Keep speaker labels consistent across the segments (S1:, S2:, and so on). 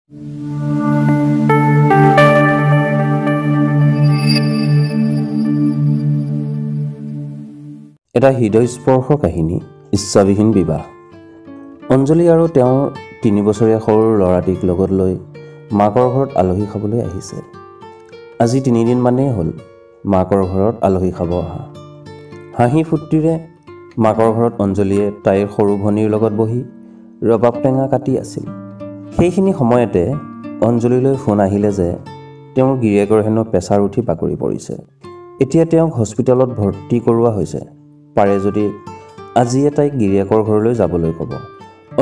S1: এটা হৃদয়স্পৰ্শ কাহিনী, ইচ্ছাবিহীন বিবাহ। অঞ্জলি আৰু তেওঁৰ 3 বছৰীয়া সৰু ল'ৰাটিক লগত লৈ মাকৰ ঘৰত আলহী খাবলৈ আহিছে। আজি 3 দিন মানেই হ'ল মাকৰ ঘৰত আলহী খাব অহা। হাঁহি ফূৰ্তিৰে মাকৰ ঘৰত অঞ্জলিয়ে তাইৰ সৰু ভনীৰ লগত বহি ৰবাব টেঙা কাটি আছিল। সেইখিনি সময়তে অঞ্জলিলৈ ফোন আহিলে যে তেওঁৰ গিৰিয়েকৰ হেনো প্ৰেছাৰ উঠি বাগৰি পৰিছে। এতিয়া তেওঁক হস্পিটেলত ভৰ্তি কৰোৱা হৈছে। পাৰে যদি আজিয়ে তাইক গিৰিয়েকৰ ঘৰলৈ যাবলৈ ক'ব।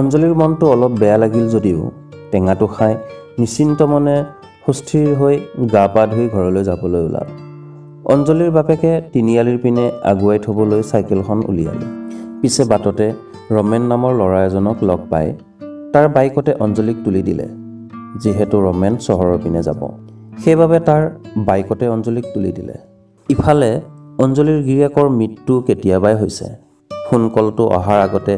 S1: অঞ্জলিৰ মনটো অলপ বেয়া লাগিল যদিও টেঙাটো খাই নিশ্চিন্ত মনে সুস্থিৰ হৈ গা পা ধুই ঘৰলৈ যাবলৈ ওলাল। অঞ্জলিৰ বাপেকে তিনিআলিৰ পিনে আগুৱাই থবলৈ চাইকেলখন উলিয়ালে। পিছে বাটতে ৰমেন নামৰ ল'ৰা এজনক লগ পাই তাৰ বাইকতে অঞ্জলিক তুলি দিলে। যিহেতু ৰমেন চহৰৰ পিনে যাব, সেইবাবে তাৰ বাইকতে অঞ্জলিক তুলি দিলে। ইফালে অঞ্জলিৰ গিৰিয়েকৰ মৃত্যু কেতিয়াবাই হৈছে, ফোন কলটো অহাৰ আগতে,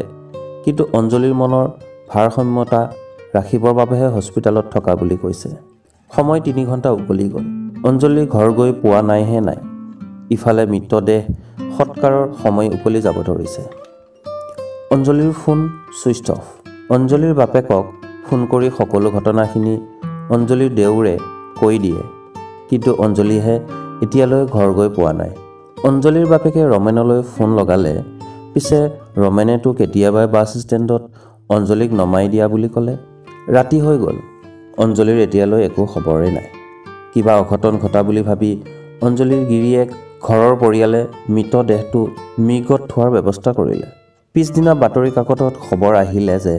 S1: কিন্তু অঞ্জলিৰ মনৰ ভাৰসাম্যতা ৰাখিবৰ বাবেহে হস্পিটেলত থকা বুলি কৈছে। সময় 3 ঘণ্টা উকলি গ'ল। অঞ্জলি ঘৰ গৈ পোৱা নাইহে নাই। ইফালে মৃতদেহ সৎকাৰৰ সময় উকলি যাব ধৰিছে। অঞ্জলিৰ ফোন ছুইচ অফ। অঞ্জলিৰ বাপেকক ফোন কৰি সকলো ঘটনাখিনি অঞ্জলিৰ দেউৰে কৈ দিয়ে, কিন্তু অঞ্জলিহে এতিয়ালৈ ঘৰ গৈ পোৱা নাই। অঞ্জলিৰ বাপেকে ৰমেনলৈ ফোন লগালে, পিছে ৰমেনেতো কেতিয়াবাই বাছ ষ্টেণ্ডত অঞ্জলিক নমাই দিয়া বুলি ক'লে। ৰাতি হৈ গ'ল, অঞ্জলিৰ এতিয়ালৈ একো খবৰেই নাই। কিবা অঘটন ঘটা বুলি ভাবি অঞ্জলিৰ গিৰিয়েক ঘৰৰ পৰিয়ালে মৃতদেহটো মৃগত থোৱাৰ ব্যৱস্থা কৰিলে। পিছদিনা বাতৰি কাকতত খবৰ আহিলে যে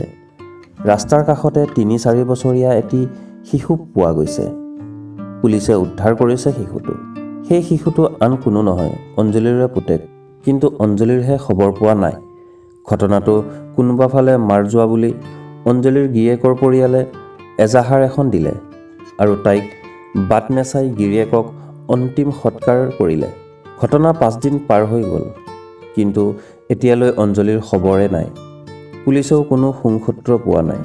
S1: ৰাস্তাৰ কাষতে 3-4 বছৰীয়া এটি শিশু পোৱা গৈছে। পুলিচে উদ্ধাৰ কৰিছে শিশুটো। সেই শিশুটো আন কোনো নহয়, অঞ্জলিৰে পুতেক। কিন্তু অঞ্জলিৰহে খবৰ পোৱা নাই। ঘটনাটো কোনোবা ফালে মাৰ যোৱা বুলি অঞ্জলিৰ গিৰিয়েকৰ পৰিয়ালে এজাহাৰ এখন দিলে আৰু তাইক বাট নেচাই গিৰিয়েকক অন্তিম সৎকাৰ কৰিলে। ঘটনাৰ 5 দিন পাৰ হৈ গ'ল, কিন্তু এতিয়ালৈ অঞ্জলিৰ খবৰে নাই। পুলিচেও কোনো সুংসূত্ৰ পোৱা নাই।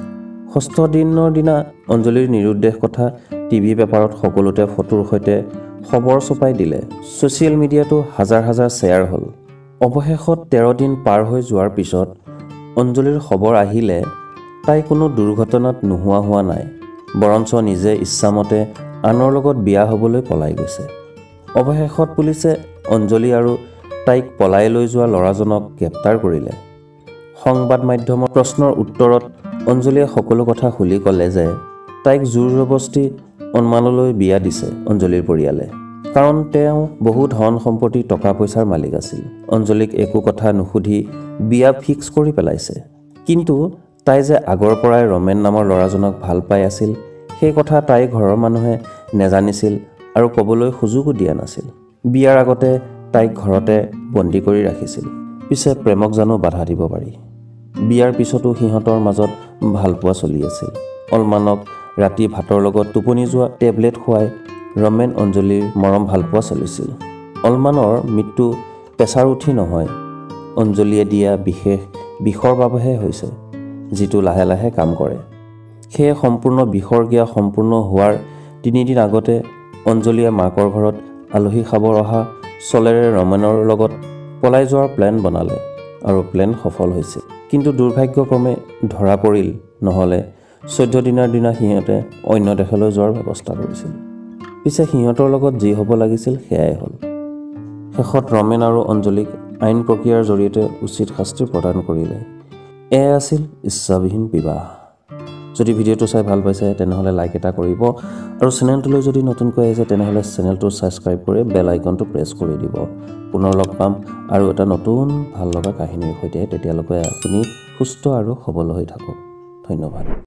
S1: 6ষ্ঠ দিনৰ দিনা অঞ্জলিৰ নিৰুদ্দেশ কথা টিভি পেপাৰত সকলোতে ফটোৰ সৈতে খবৰ ছপাই দিলে। ছ'চিয়েল মিডিয়াতো হাজাৰ হাজাৰ শ্বেয়াৰ হ'ল। অৱশেষত 13 দিন পাৰ হৈ যোৱাৰ পিছত অঞ্জলিৰ খবৰ আহিলে তাই কোনো দুৰ্ঘটনাত নোহোৱা হোৱা নাই, বৰঞ্চ নিজে ইচ্ছামতে আনৰ লগত বিয়া হ'বলৈ পলাই গৈছে। অৱশেষত পুলিচে অঞ্জলি আৰু তাইক পলাই লৈ যোৱা ল'ৰাজনক গ্ৰেপ্তাৰ কৰিলে। সংবাদ মাধ্যমৰ প্ৰশ্নৰ উত্তৰত অঞ্জলিয়ে সকলো কথা খুলি ক'লে যে তাইক জোৰ জবস্তি অনমানলৈ বিয়া দিছে অঞ্জলিৰ পৰিয়ালে, কাৰণ তেওঁ বহু ধন সম্পত্তি টকা পইচাৰ মালিক আছিল। অঞ্জলিক একো কথা নুসুধি বিয়া ফিক্স কৰি পেলাইছে। কিন্তু তাই যে আগৰ পৰাই ৰমেন নামৰ ল'ৰাজনক ভাল পাই আছিল, সেই কথা তাইৰ ঘৰৰ মানুহে নেজানিছিল আৰু ক'বলৈ সুযোগো দিয়া নাছিল। বিয়াৰ আগতে তাইক ঘৰতে বন্দী কৰি ৰাখিছিল। পিছে প্ৰেমক জানো বাধা দিব পাৰি? বিয়াৰ পিছতো সিহঁতৰ মাজত ভালপোৱা চলি আছিল। অলমানক ৰাতি ভাতৰ লগত টোপনি যোৱা টেবলেট খুৱাই ৰমেন অঞ্জলিৰ মৰম ভালপোৱা চলিছিল। অলমানৰ মৃত্যু প্ৰেছাৰ উঠি নহয়, অঞ্জলিয়ে দিয়া বিশেষ বিষৰ বাবেহে হৈছে, যিটো লাহে লাহে কাম কৰে। সেয়ে সম্পূৰ্ণ বিষৰগিয়া সম্পূৰ্ণ হোৱাৰ 3 দিন আগতে অঞ্জলিয়ে মাকৰ ঘৰত আলহী খাবৰ অহা চলেৰে ৰমেনৰ লগত পলাই যোৱাৰ প্লেন বনালে আৰু প্লেন সফল হৈছিল। কিন্তু দুৰ্ভাগ্যক্ৰমে ধৰা পৰিল, নহ'লে 14 দিনৰ দিনা সিহঁতে অন্য দেশলৈ যোৱাৰ ব্যৱস্থা কৰিছিল। পিছে সিহঁতৰ লগত যি হ'ব লাগিছিল সেয়াই হ'ল। শেষত ৰমেন আৰু অঞ্জলিক আইন প্ৰক্ৰিয়াৰ জৰিয়তে উচিত শাস্তি প্ৰদান কৰিলে। এয়াই আছিল ইচ্ছাবিহীন বিবাহ। যদি ভিডিঅ'টো চাই ভাল পাইছে তেনেহ'লে লাইক এটা কৰিব আৰু চেনেলটোলৈ যদি নতুনকৈ আহিছে তেনেহ'লে চেনেলটো ছাবস্ক্ৰাইব কৰি বেল আইকনটো প্ৰেছ কৰি দিব। পুনৰ লগ পাম আৰু এটা নতুন ভাল লগা কাহিনীৰ সৈতে। তেতিয়ালৈকে আপুনি সুস্থ আৰু সবল হৈ থাকক। ধন্যবাদ।